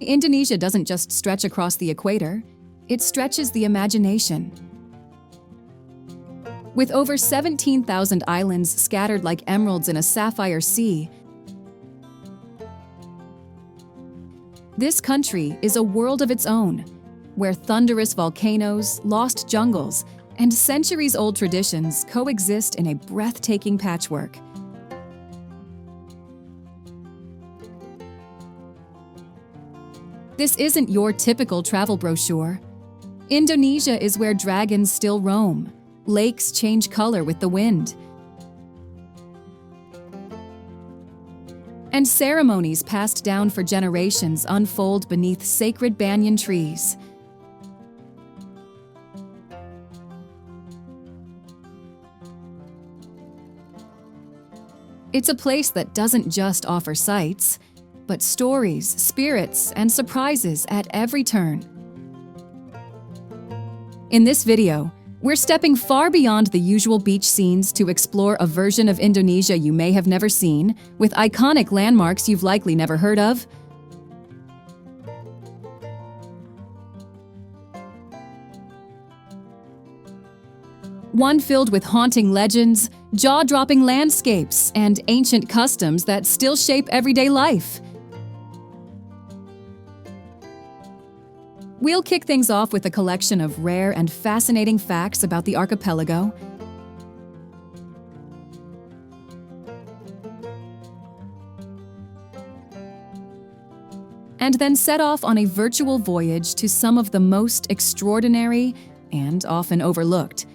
Indonesia doesn't just stretch across the equator, it stretches the imagination. With over 17,000 islands scattered like emeralds in a sapphire sea, this country is a world of its own, where thunderous volcanoes, lost jungles, and centuries-old traditions coexist in a breathtaking patchwork. This isn't your typical travel brochure. Indonesia is where dragons still roam, lakes change color with the wind, and ceremonies passed down for generations unfold beneath sacred banyan trees. It's a place that doesn't just offer sights, but stories, spirits, and surprises at every turn. In this video, we're stepping far beyond the usual beach scenes to explore a version of Indonesia you may have never seen, with iconic landmarks you've likely never heard of. One filled with haunting legends, jaw-dropping landscapes, and ancient customs that still shape everyday life. We'll kick things off with a collection of rare and fascinating facts about the archipelago. And then set off on a virtual voyage to some of the most extraordinary and often overlooked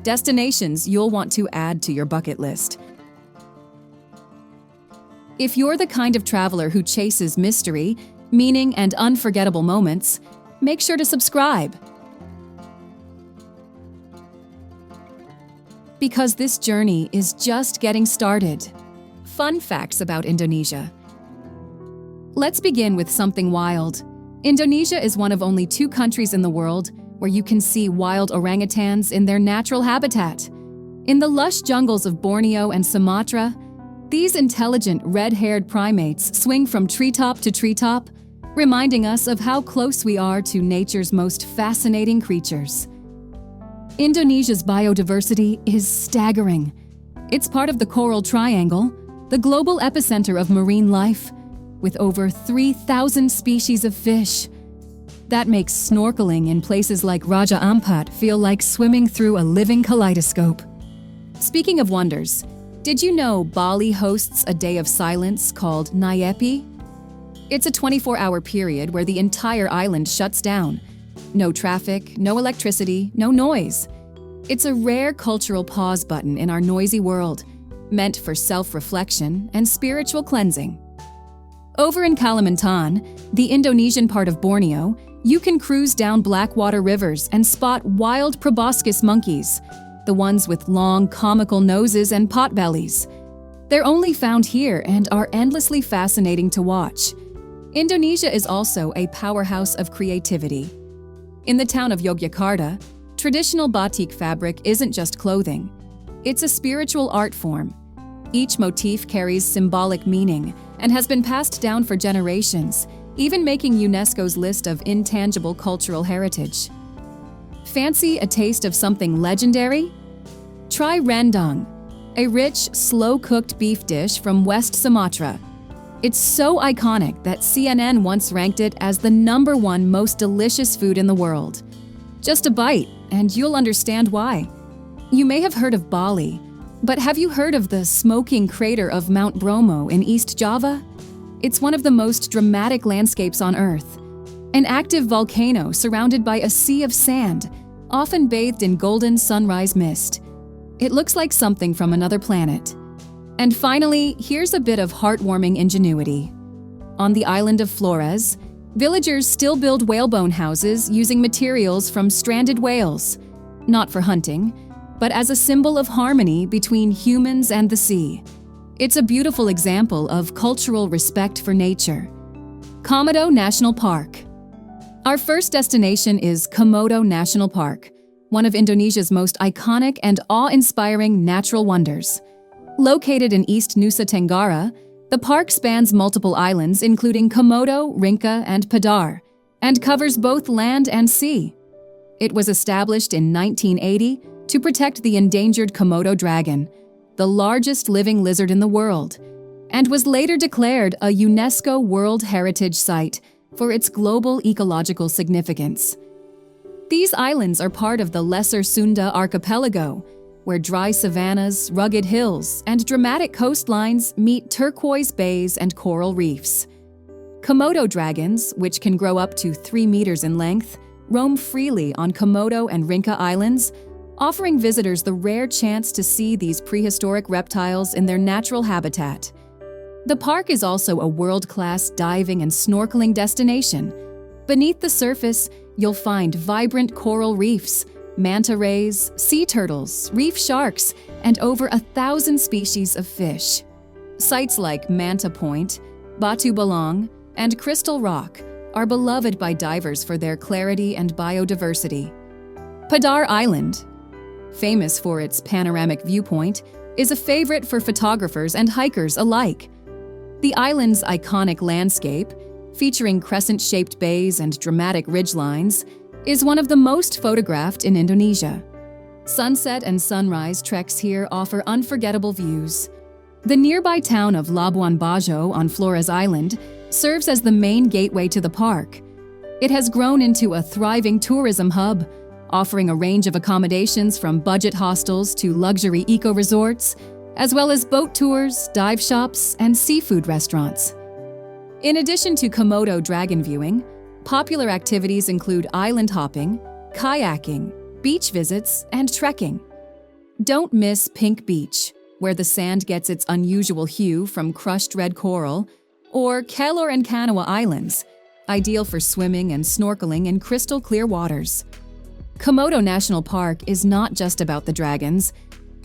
destinations you'll want to add to your bucket list. If you're the kind of traveler who chases mystery, meaning, and unforgettable moments, make sure to subscribe. Because this journey is just getting started. Fun facts about Indonesia. Let's begin with something wild. Indonesia is one of only 2 countries in the world where you can see wild orangutans in their natural habitat. In the lush jungles of Borneo and Sumatra, these intelligent red-haired primates swing from treetop to treetop, reminding us of how close we are to nature's most fascinating creatures. Indonesia's biodiversity is staggering. It's part of the Coral Triangle, the global epicenter of marine life, with over 3,000 species of fish. That makes snorkeling in places like Raja Ampat feel like swimming through a living kaleidoscope. Speaking of wonders, did you know Bali hosts a day of silence called Nyepi? It's a 24-hour period where the entire island shuts down. No traffic, no electricity, no noise. It's a rare cultural pause button in our noisy world, meant for self-reflection and spiritual cleansing. Over in Kalimantan, the Indonesian part of Borneo, you can cruise down blackwater rivers and spot wild proboscis monkeys, the ones with long, comical noses and potbellies. They're only found here and are endlessly fascinating to watch. Indonesia is also a powerhouse of creativity. In the town of Yogyakarta, traditional batik fabric isn't just clothing. It's a spiritual art form. Each motif carries symbolic meaning and has been passed down for generations, even making UNESCO's list of intangible cultural heritage. Fancy a taste of something legendary? Try rendang, a rich, slow-cooked beef dish from West Sumatra. It's so iconic that CNN once ranked it as the #1 most delicious food in the world. Just a bite, and you'll understand why. You may have heard of Bali, but have you heard of the smoking crater of Mount Bromo in East Java? It's one of the most dramatic landscapes on Earth. An active volcano surrounded by a sea of sand, often bathed in golden sunrise mist. It looks like something from another planet. And finally, here's a bit of heartwarming ingenuity. On the island of Flores, villagers still build whalebone houses using materials from stranded whales, not for hunting, but as a symbol of harmony between humans and the sea. It's a beautiful example of cultural respect for nature. Komodo National Park. Our first destination is Komodo National Park, one of Indonesia's most iconic and awe-inspiring natural wonders. Located in East Nusa Tenggara, The park spans multiple islands including Komodo, Rinca, and Padar, and covers both land and sea. It was established in 1980 to protect the endangered Komodo dragon, the largest living lizard in the world, and was later declared a UNESCO World Heritage Site for its global ecological significance. These islands are part of the Lesser Sunda archipelago, where dry savannas, rugged hills, and dramatic coastlines meet turquoise bays and coral reefs. Komodo dragons, which can grow up to 3 meters in length, roam freely on Komodo and Rinca Islands, offering visitors the rare chance to see these prehistoric reptiles in their natural habitat. The park is also a world-class diving and snorkeling destination. Beneath the surface, you'll find vibrant coral reefs, manta rays, sea turtles, reef sharks, and over 1,000 species of fish. Sites like Manta Point, Batu Balong, and Crystal Rock are beloved by divers for their clarity and biodiversity. Padar Island, famous for its panoramic viewpoint, is a favorite for photographers and hikers alike. The island's iconic landscape, featuring crescent-shaped bays and dramatic ridgelines, is one of the most photographed in Indonesia. Sunset and sunrise treks here offer unforgettable views. The nearby town of Labuan Bajo on Flores Island serves as the main gateway to the park. It has grown into a thriving tourism hub, offering a range of accommodations from budget hostels to luxury eco-resorts, as well as boat tours, dive shops, and seafood restaurants. In addition to Komodo dragon viewing, popular activities include island hopping, kayaking, beach visits, and trekking. Don't miss Pink Beach, where the sand gets its unusual hue from crushed red coral, or Kelor and Kanawa Islands, ideal for swimming and snorkeling in crystal clear waters. Komodo National Park is not just about the dragons.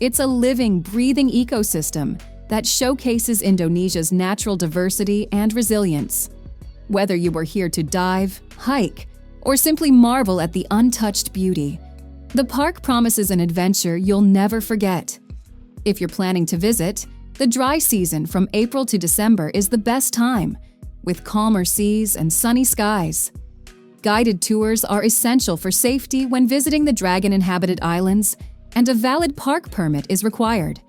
It's a living, breathing ecosystem that showcases Indonesia's natural diversity and resilience. Whether you are here to dive, hike, or simply marvel at the untouched beauty, the park promises an adventure you'll never forget. If you're planning to visit, the dry season from April to December is the best time, with calmer seas and sunny skies. Guided tours are essential for safety when visiting the dragon-inhabited islands, and a valid park permit is required.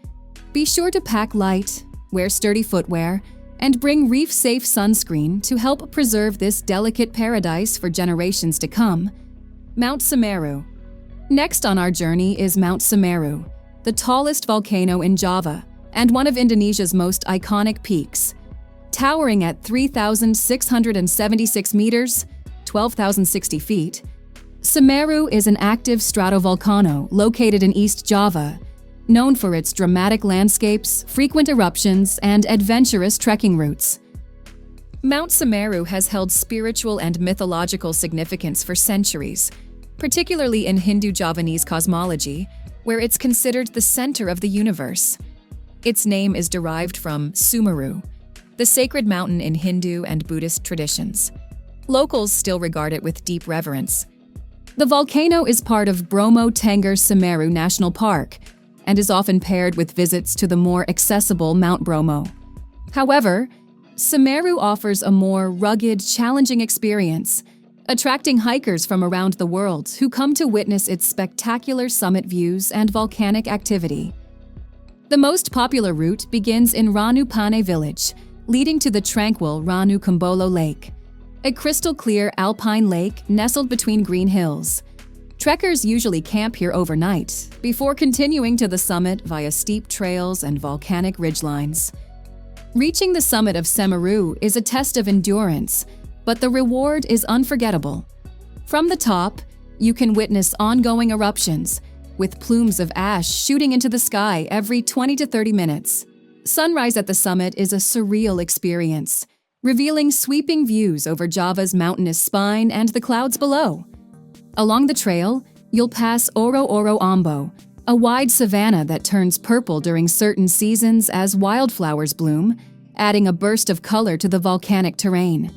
Be sure to pack light, wear sturdy footwear, and bring reef-safe sunscreen to help preserve this delicate paradise for generations to come. Mount Semeru. Next on our journey is Mount Semeru, the tallest volcano in Java and one of Indonesia's most iconic peaks. Towering at 3,676 meters, 12,060 feet, Semeru is an active stratovolcano located in East Java, known for its dramatic landscapes, frequent eruptions, and adventurous trekking routes. Mount Semeru has held spiritual and mythological significance for centuries, particularly in Hindu Javanese cosmology, where it's considered the center of the universe. Its name is derived from Semeru, the sacred mountain in Hindu and Buddhist traditions. Locals still regard it with deep reverence. The volcano is part of Bromo Tengger Semeru National Park and is often paired with visits to the more accessible Mount Bromo. However, Semeru offers a more rugged, challenging experience, attracting hikers from around the world who come to witness its spectacular summit views and volcanic activity. The most popular route begins in Ranu Pane village, leading to the tranquil Ranu Kumbolo Lake, a crystal-clear alpine lake nestled between green hills. Trekkers usually camp here overnight, before continuing to the summit via steep trails and volcanic ridgelines. Reaching the summit of Semeru is a test of endurance, but the reward is unforgettable. From the top, you can witness ongoing eruptions, with plumes of ash shooting into the sky every 20 to 30 minutes. Sunrise at the summit is a surreal experience, revealing sweeping views over Java's mountainous spine and the clouds below. Along the trail, you'll pass Oro Oro Ambo, a wide savanna that turns purple during certain seasons as wildflowers bloom, adding a burst of color to the volcanic terrain.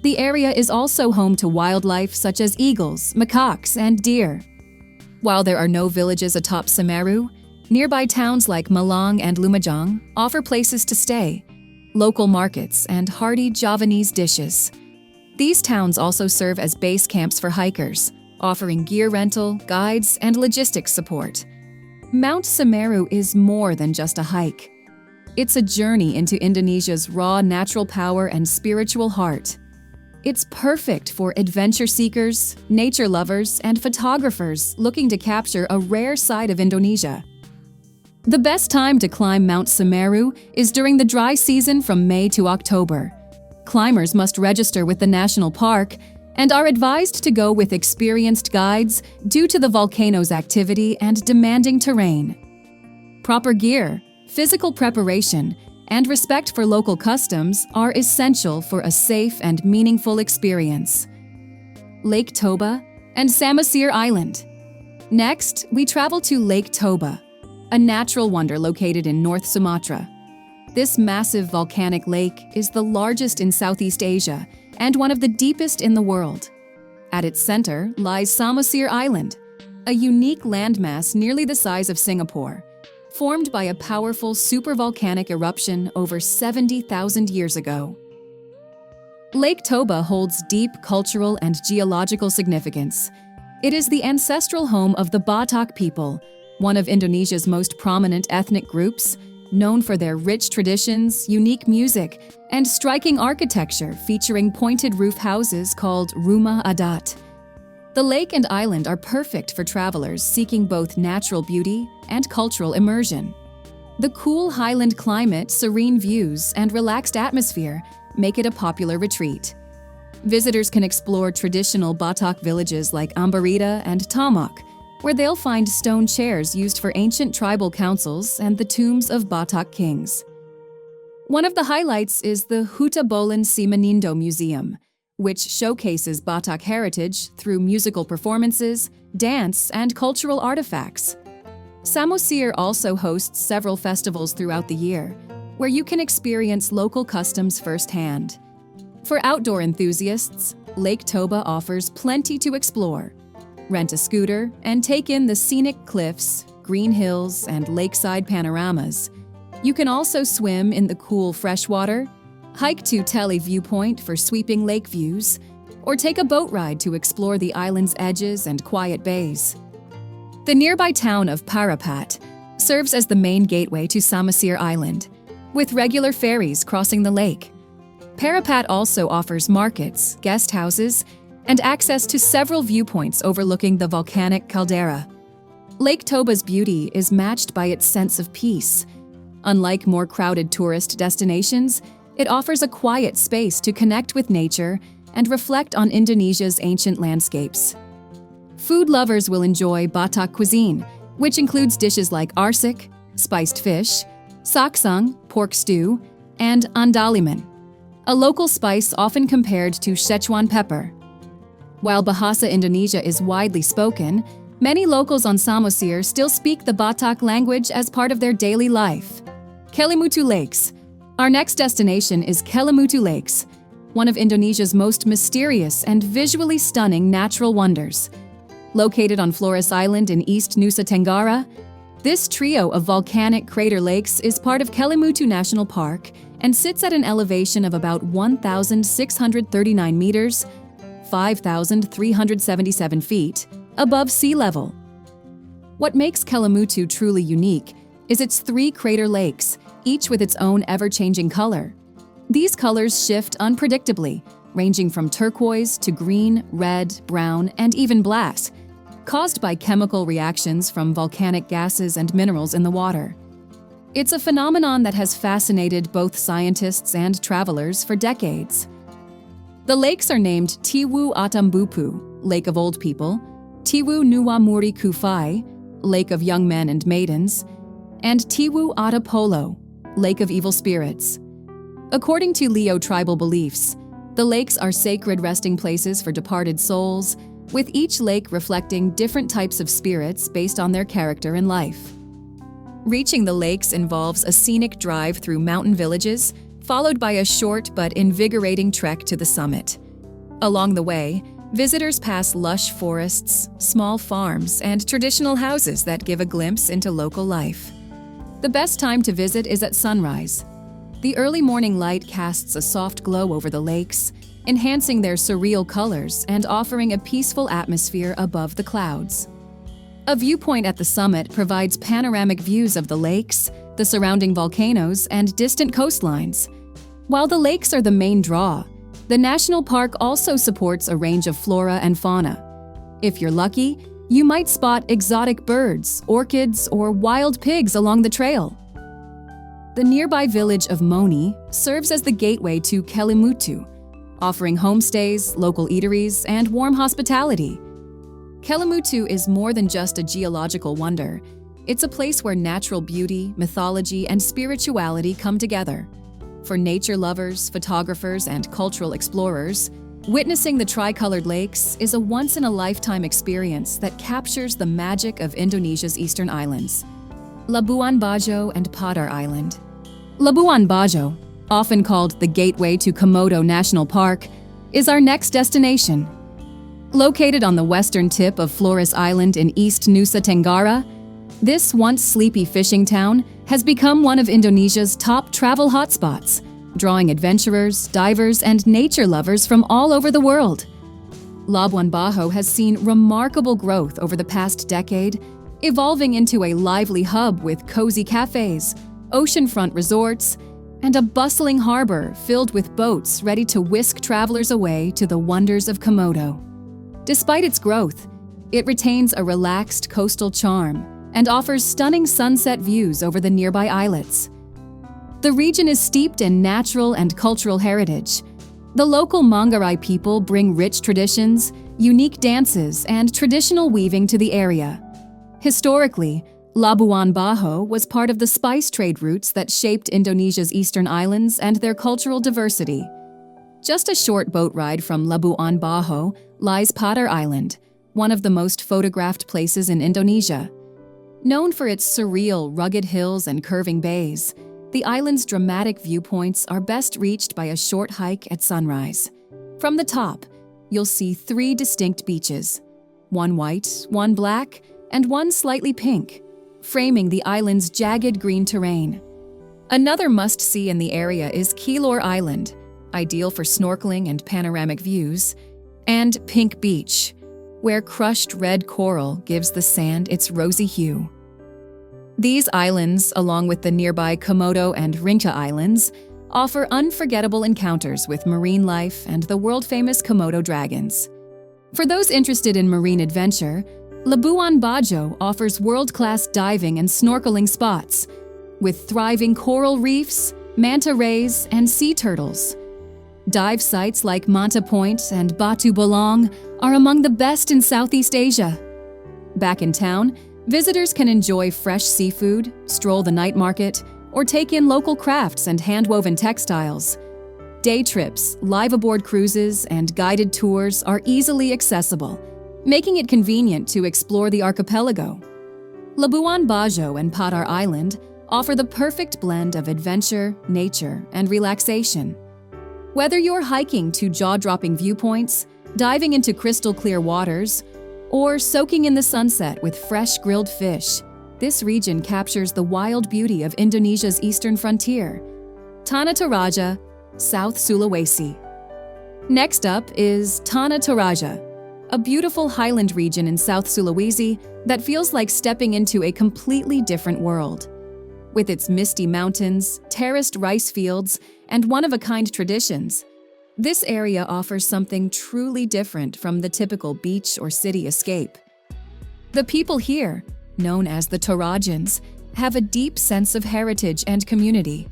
The area is also home to wildlife such as eagles, macaques, and deer. While there are no villages atop Semeru, nearby towns like Malang and Lumajang offer places to stay. local markets, and hearty Javanese dishes. These towns also serve as base camps for hikers, offering gear rental, guides, and logistics support. Mount Semeru is more than just a hike. It's a journey into Indonesia's raw natural power and spiritual heart. It's perfect for adventure seekers, nature lovers, and photographers looking to capture a rare side of Indonesia. The best time to climb Mount Semeru is during the dry season from May to October. Climbers must register with the national park and are advised to go with experienced guides due to the volcano's activity and demanding terrain. Proper gear, physical preparation, and respect for local customs are essential for a safe and meaningful experience. Lake Toba and Samosir Island. Next, we travel to Lake Toba, a natural wonder located in North Sumatra. This massive volcanic lake is the largest in Southeast Asia and one of the deepest in the world. At its center lies Samosir Island, a unique landmass nearly the size of Singapore, formed by a powerful supervolcanic eruption over 70,000 years ago. Lake Toba holds deep cultural and geological significance. It is the ancestral home of the Batak people, one of Indonesia's most prominent ethnic groups, known for their rich traditions, unique music, and striking architecture featuring pointed roof houses called rumah adat. The lake and island are perfect for travelers seeking both natural beauty and cultural immersion. The cool highland climate, serene views, and relaxed atmosphere make it a popular retreat. Visitors can explore traditional Batak villages like Ambarita and Tamak, where they'll find stone chairs used for ancient tribal councils and the tombs of Batak kings. One of the highlights is the Huta Bolan Si Menindo Museum, which showcases Batak heritage through musical performances, dance, and cultural artifacts. Samosir also hosts several festivals throughout the year, where you can experience local customs firsthand. For outdoor enthusiasts, Lake Toba offers plenty to explore. Rent a scooter and take in the scenic cliffs, green hills, and lakeside panoramas. You can also swim in the cool freshwater, hike to Tele Viewpoint for sweeping lake views, or take a boat ride to explore the island's edges and quiet bays. The nearby town of Parapat serves as the main gateway to Samosir Island, with regular ferries crossing the lake. Parapat also offers markets, guest houses, and access to several viewpoints overlooking the volcanic caldera. Lake Toba's beauty is matched by its sense of peace. Unlike more crowded tourist destinations, it offers a quiet space to connect with nature and reflect on Indonesia's ancient landscapes. Food lovers will enjoy Batak cuisine, which includes dishes like arsik, spiced fish, saksang, pork stew, and andaliman, a local spice often compared to Szechuan pepper. While Bahasa Indonesia is widely spoken, many locals on Samosir still speak the Batak language as part of their daily life. Kelimutu Lakes. Our next destination is Kelimutu Lakes, one of Indonesia's most mysterious and visually stunning natural wonders. Located on Flores Island in East Nusa Tenggara, this trio of volcanic crater lakes is part of Kelimutu National Park and sits at an elevation of about 1,639 meters, 5,377 feet, above sea level. What makes Kelimutu truly unique is its 3 crater lakes, each with its own ever-changing color. These colors shift unpredictably, ranging from turquoise to green, red, brown, and even black, caused by chemical reactions from volcanic gases and minerals in the water. It's a phenomenon that has fascinated both scientists and travelers for decades. The lakes are named Tiwu Atambupu, Lake of Old People, Tiwu Nuwa Muri Kufai, Lake of Young Men and Maidens, and Tiwu Atapolo, Lake of Evil Spirits. According to Leo tribal beliefs, the lakes are sacred resting places for departed souls, with each lake reflecting different types of spirits based on their character and life. Reaching the lakes involves a scenic drive through mountain villages, followed by a short but invigorating trek to the summit. Along the way, visitors pass lush forests, small farms, and traditional houses that give a glimpse into local life. The best time to visit is at sunrise. The early morning light casts a soft glow over the lakes, enhancing their surreal colors and offering a peaceful atmosphere above the clouds. A viewpoint at the summit provides panoramic views of the lakes, the surrounding volcanoes, and distant coastlines. While the lakes are the main draw, the national park also supports a range of flora and fauna. If you're lucky, you might spot exotic birds, orchids, or wild pigs along the trail. The nearby village of Moni serves as the gateway to Kelimutu, offering homestays, local eateries, and warm hospitality. Kelimutu is more than just a geological wonder. It's a place where natural beauty, mythology, and spirituality come together. For nature lovers, photographers, and cultural explorers, witnessing the tri-colored lakes is a once-in-a-lifetime experience that captures the magic of Indonesia's eastern islands. Labuan Bajo and Padar Island. Labuan Bajo, often called the gateway to Komodo National Park, is our next destination. Located on the western tip of Flores Island in East Nusa Tenggara, this once sleepy fishing town has become one of Indonesia's top travel hotspots, drawing adventurers, divers, and nature lovers from all over the world. Labuan Bajo has seen remarkable growth over the past decade, evolving into a lively hub with cozy cafes, oceanfront resorts, and a bustling harbor filled with boats ready to whisk travelers away to the wonders of Komodo. Despite its growth, it retains a relaxed coastal charm and offers stunning sunset views over the nearby islets. The region is steeped in natural and cultural heritage. The local Manggarai people bring rich traditions, unique dances, and traditional weaving to the area. Historically, Labuan Bajo was part of the spice trade routes that shaped Indonesia's eastern islands and their cultural diversity. Just a short boat ride from Labuan Bajo lies Padar Island, one of the most photographed places in Indonesia. Known for its surreal, rugged hills and curving bays, the island's dramatic viewpoints are best reached by a short hike at sunrise. From the top, you'll see 3 distinct beaches, one white, one black, and one slightly pink, framing the island's jagged green terrain. Another must-see in the area is Kilor Island, ideal for snorkeling and panoramic views, and Pink Beach, where crushed red coral gives the sand its rosy hue. These islands, along with the nearby Komodo and Rinca Islands, offer unforgettable encounters with marine life and the world-famous Komodo dragons. For those interested in marine adventure, Labuan Bajo offers world-class diving and snorkeling spots, with thriving coral reefs, manta rays, and sea turtles. Dive sites like Manta Point and Batu Bolong are among the best in Southeast Asia. Back in town, visitors can enjoy fresh seafood, stroll the night market, or take in local crafts and hand-woven textiles. Day trips, live-aboard cruises, and guided tours are easily accessible, making it convenient to explore the archipelago. Labuan Bajo and Padar Island offer the perfect blend of adventure, nature, and relaxation. Whether you're hiking to jaw-dropping viewpoints, diving into crystal-clear waters, or soaking in the sunset with fresh grilled fish, this region captures the wild beauty of Indonesia's eastern frontier. Tana Toraja, South Sulawesi. Next up is Tana Toraja, a beautiful highland region in South Sulawesi that feels like stepping into a completely different world. With its misty mountains, terraced rice fields, and one-of-a-kind traditions, this area offers something truly different from the typical beach or city escape. The people here, known as the Torajans, have a deep sense of heritage and community.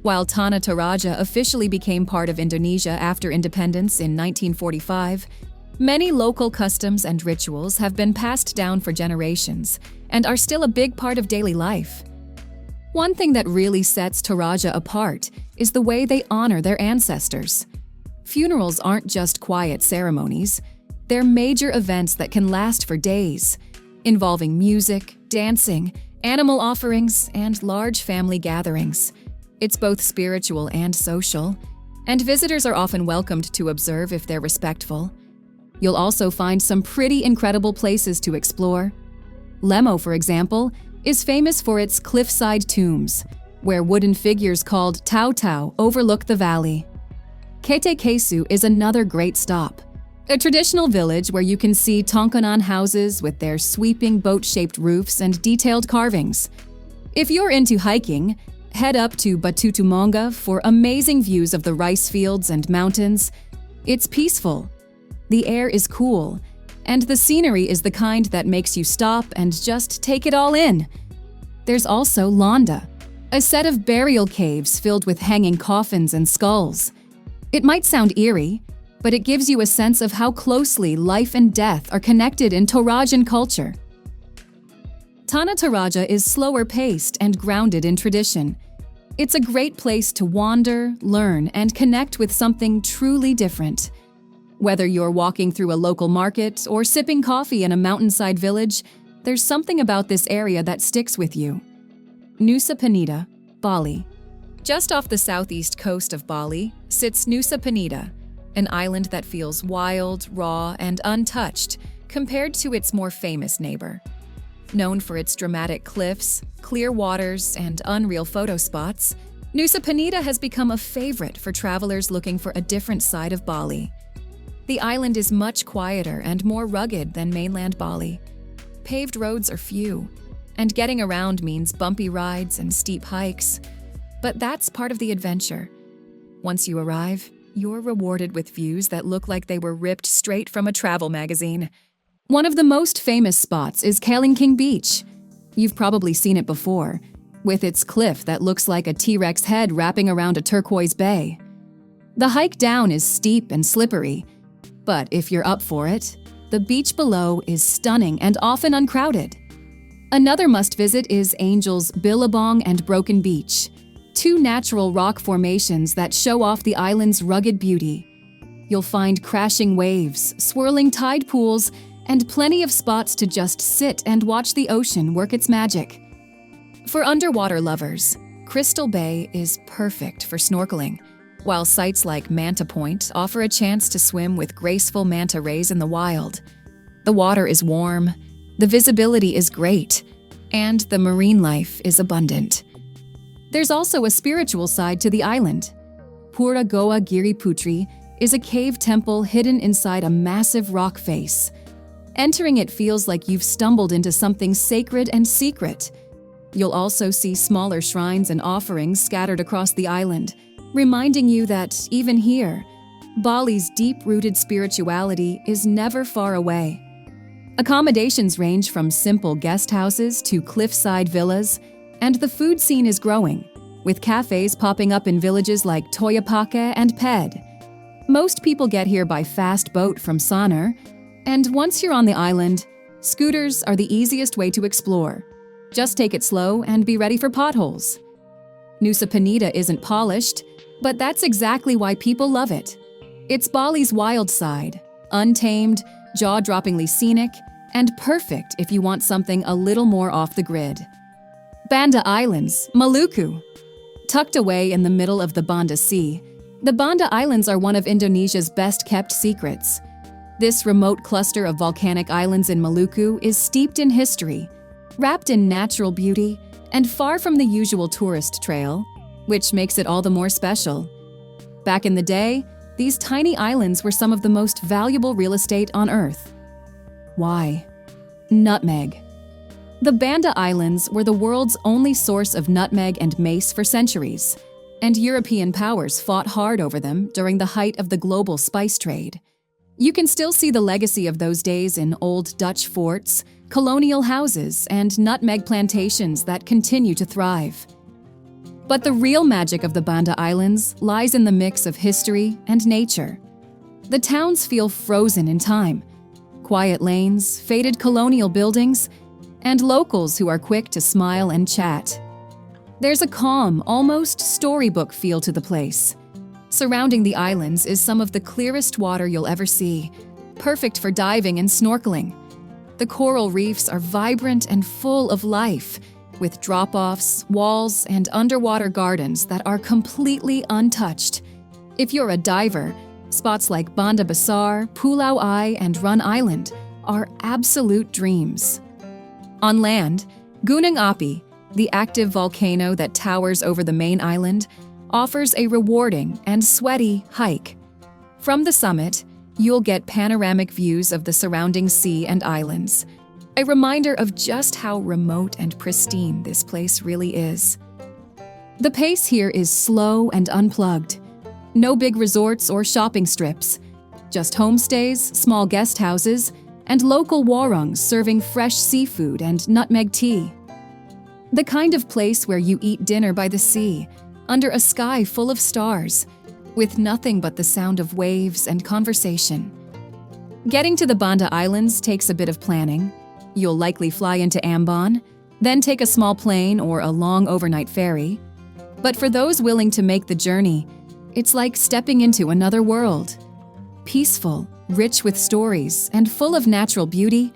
While Tana Toraja officially became part of Indonesia after independence in 1945, many local customs and rituals have been passed down for generations and are still a big part of daily life. One thing that really sets Toraja apart is the way they honor their ancestors. Funerals aren't just quiet ceremonies, they're major events that can last for days, involving music, dancing, animal offerings, and large family gatherings. It's both spiritual and social, and visitors are often welcomed to observe if they're respectful. You'll also find some pretty incredible places to explore. Lemo, for example, is famous for its cliffside tombs, where wooden figures called Tau Tau overlook the valley. Kete Kesu is another great stop, a traditional village where you can see Tonkonan houses with their sweeping boat-shaped roofs and detailed carvings. If you're into hiking, head up to Batu Tumonga for amazing views of the rice fields and mountains. It's peaceful, the air is cool, and the scenery is the kind that makes you stop and just take it all in. There's also Londa, a set of burial caves filled with hanging coffins and skulls. It might sound eerie, but it gives you a sense of how closely life and death are connected in Torajan culture. Tana Toraja is slower paced and grounded in tradition. It's a great place to wander, learn, and connect with something truly different. Whether you're walking through a local market or sipping coffee in a mountainside village, there's something about this area that sticks with you. Nusa Penida, Bali. Just off the southeast coast of Bali sits Nusa Penida, an island that feels wild, raw, and untouched compared to its more famous neighbor. Known for its dramatic cliffs, clear waters, and unreal photo spots, Nusa Penida has become a favorite for travelers looking for a different side of Bali. The island is much quieter and more rugged than mainland Bali. Paved roads are few, and getting around means bumpy rides and steep hikes. But that's part of the adventure. Once you arrive, you're rewarded with views that look like they were ripped straight from a travel magazine. One of the most famous spots is Kelimutu Beach. You've probably seen it before, with its cliff that looks like a T-Rex head wrapping around a turquoise bay. The hike down is steep and slippery, but if you're up for it, the beach below is stunning and often uncrowded. Another must-visit is Angel's Billabong and Broken Beach, two natural rock formations that show off the island's rugged beauty. You'll find crashing waves, swirling tide pools, and plenty of spots to just sit and watch the ocean work its magic. For underwater lovers, Crystal Bay is perfect for snorkeling, while sites like Manta Point offer a chance to swim with graceful manta rays in the wild. The water is warm, the visibility is great, and the marine life is abundant. There's also a spiritual side to the island. Pura Goa Giri Putri is a cave temple hidden inside a massive rock face. Entering it feels like you've stumbled into something sacred and secret. You'll also see smaller shrines and offerings scattered across the island, reminding you that, even here, Bali's deep-rooted spirituality is never far away. Accommodations range from simple guest houses to cliffside villas, and the food scene is growing, with cafes popping up in villages like Toyapake and Ped. Most people get here by fast boat from Sanur, and once you're on the island, scooters are the easiest way to explore. Just take it slow and be ready for potholes. Nusa Penida isn't polished, but that's exactly why people love it. It's Bali's wild side, untamed, jaw-droppingly scenic, and perfect if you want something a little more off the grid. Banda Islands, Maluku. Tucked away in the middle of the Banda Sea, the Banda Islands are one of Indonesia's best-kept secrets. This remote cluster of volcanic islands in Maluku is steeped in history, wrapped in natural beauty, and far from the usual tourist trail, which makes it all the more special. Back in the day, these tiny islands were some of the most valuable real estate on Earth. Why? Nutmeg. The Banda Islands were the world's only source of nutmeg and mace for centuries, and European powers fought hard over them during the height of the global spice trade. You can still see the legacy of those days in old Dutch forts, colonial houses, and nutmeg plantations that continue to thrive. But the real magic of the Banda Islands lies in the mix of history and nature. The towns feel frozen in time. Quiet lanes, faded colonial buildings, and locals who are quick to smile and chat. There's a calm, almost storybook feel to the place. Surrounding the islands is some of the clearest water you'll ever see, perfect for diving and snorkeling. The coral reefs are vibrant and full of life, with drop-offs, walls, and underwater gardens that are completely untouched. If you're a diver, spots like Banda Besar, Pulau Ai, and Run Island are absolute dreams. On land, Gunung Api, the active volcano that towers over the main island, offers a rewarding and sweaty hike. From the summit, you'll get panoramic views of the surrounding sea and islands, a reminder of just how remote and pristine this place really is. The pace here is slow and unplugged. No big resorts or shopping strips, just homestays, small guest houses, and local warongs serving fresh seafood and nutmeg tea. The kind of place where you eat dinner by the sea, under a sky full of stars, with nothing but the sound of waves and conversation. Getting to the Banda Islands takes a bit of planning. You'll likely fly into Ambon, then take a small plane or a long overnight ferry. But for those willing to make the journey, it's like stepping into another world. Peaceful, rich with stories, and full of natural beauty,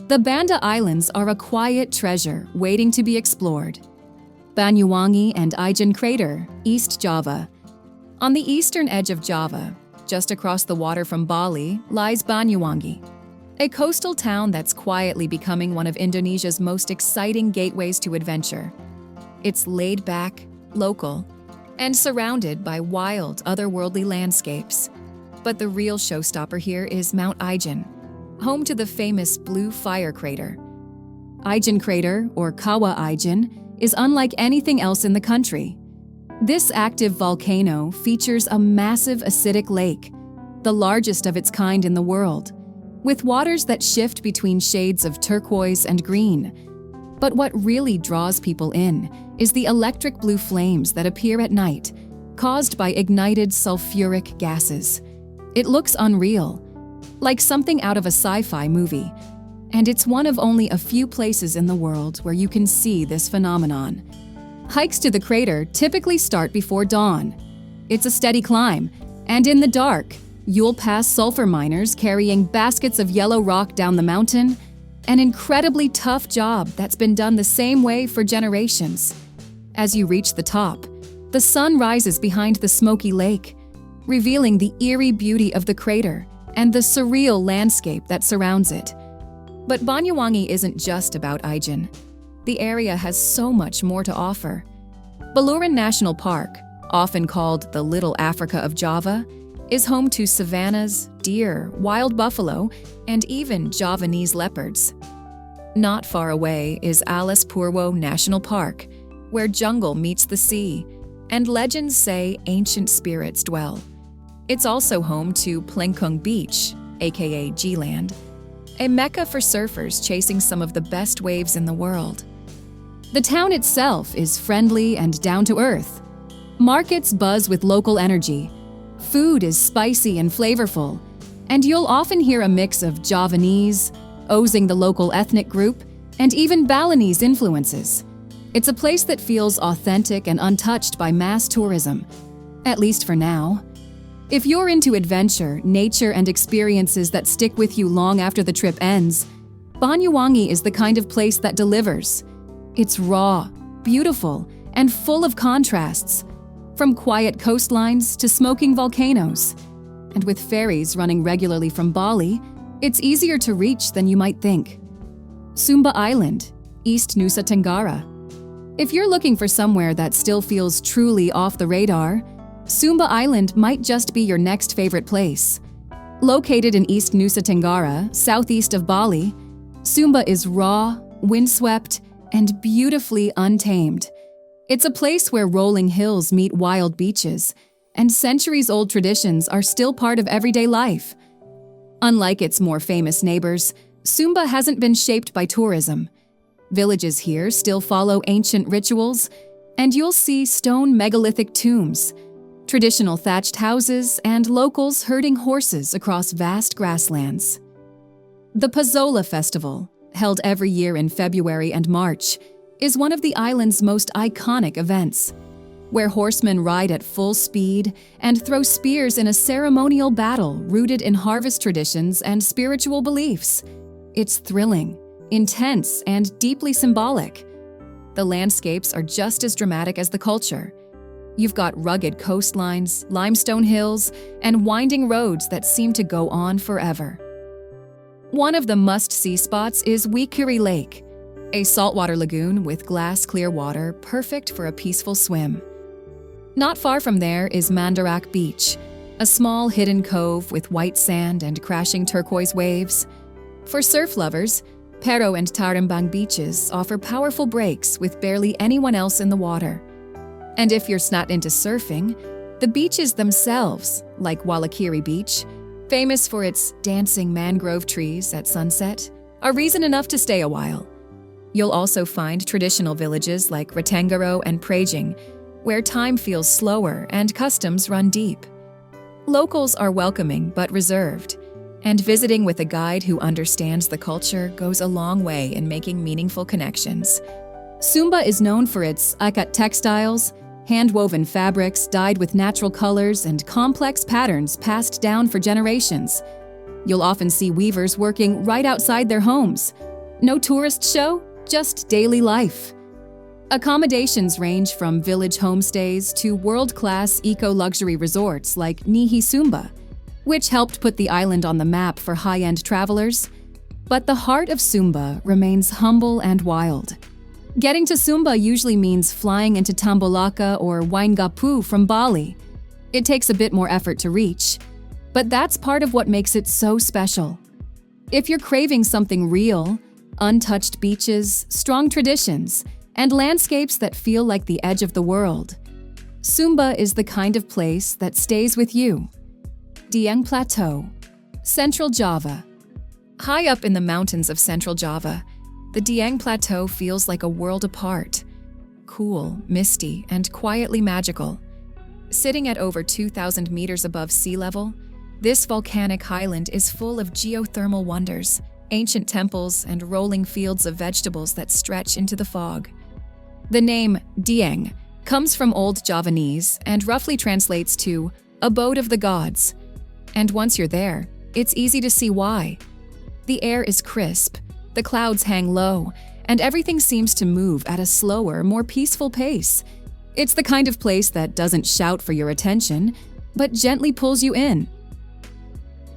the Banda Islands are a quiet treasure waiting to be explored. Banyuwangi and Ijen Crater, East Java. On the eastern edge of Java, just across the water from Bali, lies Banyuwangi, a coastal town that's quietly becoming one of Indonesia's most exciting gateways to adventure. It's laid back, local, and surrounded by wild, otherworldly landscapes. But the real showstopper here is Mount Ijen, home to the famous Blue Fire Crater. Ijen Crater, or Kawah Ijen, is unlike anything else in the country. This active volcano features a massive acidic lake, the largest of its kind in the world, with waters that shift between shades of turquoise and green. But what really draws people in is the electric blue flames that appear at night, caused by ignited sulfuric gases. It looks unreal, like something out of a sci-fi movie, and it's one of only a few places in the world where you can see this phenomenon. Hikes to the crater typically start before dawn. It's a steady climb, and in the dark, you'll pass sulfur miners carrying baskets of yellow rock down the mountain, an incredibly tough job that's been done the same way for generations. As you reach the top, the sun rises behind the smoky lake, revealing the eerie beauty of the crater and the surreal landscape that surrounds it. But Banyuwangi isn't just about Ijen. The area has so much more to offer. Baluran National Park, often called the Little Africa of Java, is home to savannas, deer, wild buffalo, and even Javanese leopards. Not far away is Alas Purwo National Park, where jungle meets the sea, and legends say ancient spirits dwell. It's also home to Plengkung Beach, aka G-Land, a mecca for surfers chasing some of the best waves in the world. The town itself is friendly and down-to-earth. Markets buzz with local energy. Food is spicy and flavorful, and you'll often hear a mix of Javanese, Ozing the local ethnic group, and even Balinese influences. It's a place that feels authentic and untouched by mass tourism, at least for now. If you're into adventure, nature, and experiences that stick with you long after the trip ends, Banyuwangi is the kind of place that delivers. It's raw, beautiful, and full of contrasts, from quiet coastlines to smoking volcanoes. And with ferries running regularly from Bali, it's easier to reach than you might think. Sumba Island, East Nusa Tenggara. If you're looking for somewhere that still feels truly off the radar, Sumba Island might just be your next favorite place. Located in East Nusa Tenggara, southeast of Bali, Sumba is raw, windswept, and beautifully untamed. It's a place where rolling hills meet wild beaches, and centuries-old traditions are still part of everyday life. Unlike its more famous neighbors, Sumba hasn't been shaped by tourism. Villages here still follow ancient rituals, and you'll see stone megalithic tombs, traditional thatched houses, and locals herding horses across vast grasslands. The Pazola Festival, held every year in February and March, is one of the island's most iconic events, where horsemen ride at full speed and throw spears in a ceremonial battle rooted in harvest traditions and spiritual beliefs. It's thrilling, intense, and deeply symbolic. The landscapes are just as dramatic as the culture. You've got rugged coastlines, limestone hills, and winding roads that seem to go on forever. One of the must-see spots is Wikiri Lake, a saltwater lagoon with glass-clear water perfect for a peaceful swim. Not far from there is Mandarak Beach, a small hidden cove with white sand and crashing turquoise waves. For surf lovers, Pero and Tarembang beaches offer powerful breaks with barely anyone else in the water. And if you're not into surfing, the beaches themselves, like Walakiri Beach, famous for its dancing mangrove trees at sunset, are reason enough to stay a while. You'll also find traditional villages like Retengaro and Prajing, where time feels slower and customs run deep. Locals are welcoming but reserved, and visiting with a guide who understands the culture goes a long way in making meaningful connections. Sumba is known for its ikat textiles, hand-woven fabrics dyed with natural colors and complex patterns passed down for generations. You'll often see weavers working right outside their homes. No tourist show, just daily life. Accommodations range from village homestays to world-class eco-luxury resorts like Nihi Sumba, which helped put the island on the map for high-end travelers. But the heart of Sumba remains humble and wild. Getting to Sumba usually means flying into Tambolaka or Waingapu from Bali. It takes a bit more effort to reach, but that's part of what makes it so special. If you're craving something real, untouched beaches, strong traditions, and landscapes that feel like the edge of the world, Sumba is the kind of place that stays with you. Dieng Plateau, Central Java. High up in the mountains of Central Java, the Dieng Plateau feels like a world apart. Cool, misty, and quietly magical. Sitting at over 2,000 meters above sea level, this volcanic highland is full of geothermal wonders, ancient temples, and rolling fields of vegetables that stretch into the fog. The name Dieng comes from Old Javanese and roughly translates to abode of the gods. And once you're there, it's easy to see why. The air is crisp, the clouds hang low, and everything seems to move at a slower, more peaceful pace. It's the kind of place that doesn't shout for your attention, but gently pulls you in.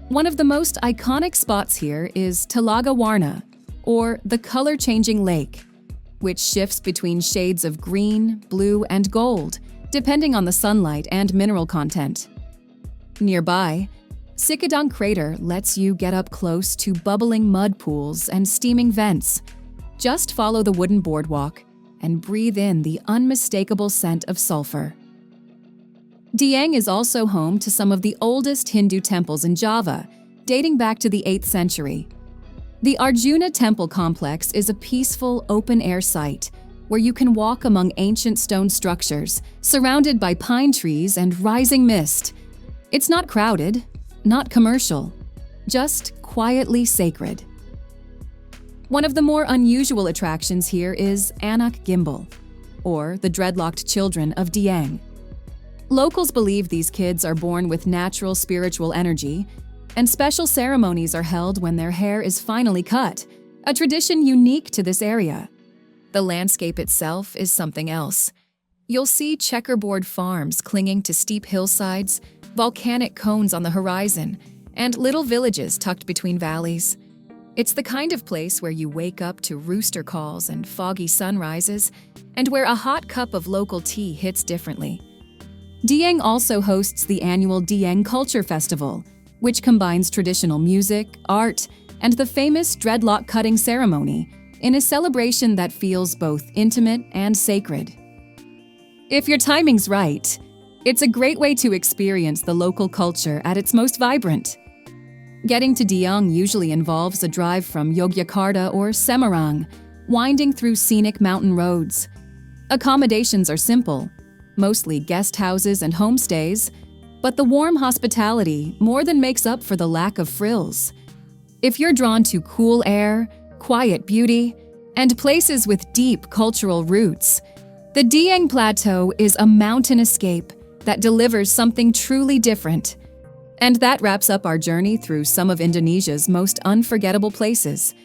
One of the most iconic spots here is Talaga Warna, or the color-changing lake, which shifts between shades of green, blue, and gold, depending on the sunlight and mineral content. Nearby, Sikadang Crater lets you get up close to bubbling mud pools and steaming vents. Just follow the wooden boardwalk and breathe in the unmistakable scent of sulfur. Dieng is also home to some of the oldest Hindu temples in Java, dating back to the 8th century. The Arjuna Temple complex is a peaceful, open-air site where you can walk among ancient stone structures, surrounded by pine trees and rising mist. It's not crowded, not commercial, just quietly sacred. One of the more unusual attractions here is Anak Gimbal, or the dreadlocked children of Dieng. Locals believe these kids are born with natural spiritual energy, and special ceremonies are held when their hair is finally cut, a tradition unique to this area. The landscape itself is something else. You'll see checkerboard farms clinging to steep hillsides, volcanic cones on the horizon, and little villages tucked between valleys. It's the kind of place where you wake up to rooster calls and foggy sunrises, and where a hot cup of local tea hits differently. Dieng also hosts the annual Dieng Culture Festival, which combines traditional music, art, and the famous dreadlock cutting ceremony in a celebration that feels both intimate and sacred. If your timing's right, it's a great way to experience the local culture at its most vibrant. Getting to Dieng usually involves a drive from Yogyakarta or Semarang, winding through scenic mountain roads. Accommodations are simple, mostly guest houses and homestays, but the warm hospitality more than makes up for the lack of frills. If you're drawn to cool air, quiet beauty, and places with deep cultural roots, the Dieng Plateau is a mountain escape that delivers something truly different. And that wraps up our journey through some of Indonesia's most unforgettable places,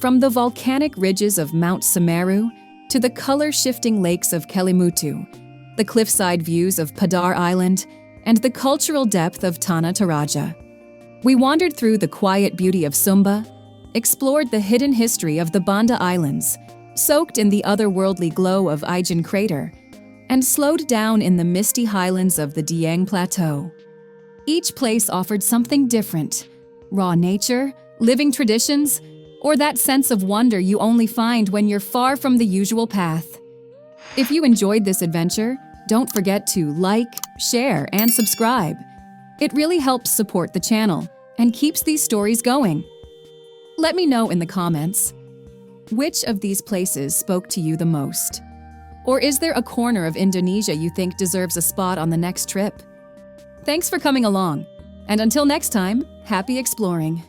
from the volcanic ridges of Mount Semeru to the color-shifting lakes of Kelimutu, the cliffside views of Padar Island, and the cultural depth of Tana Toraja. We wandered through the quiet beauty of Sumba, explored the hidden history of the Banda Islands, soaked in the otherworldly glow of Ijen crater, and slowed down in the misty highlands of the Dieng Plateau. Each place offered something different: raw nature, living traditions, or that sense of wonder you only find when you're far from the usual path. If you enjoyed this adventure, don't forget to like, share, and subscribe. It really helps support the channel and keeps these stories going. Let me know in the comments, which of these places spoke to you the most? Or is there a corner of Indonesia you think deserves a spot on the next trip? Thanks for coming along, and until next time, happy exploring.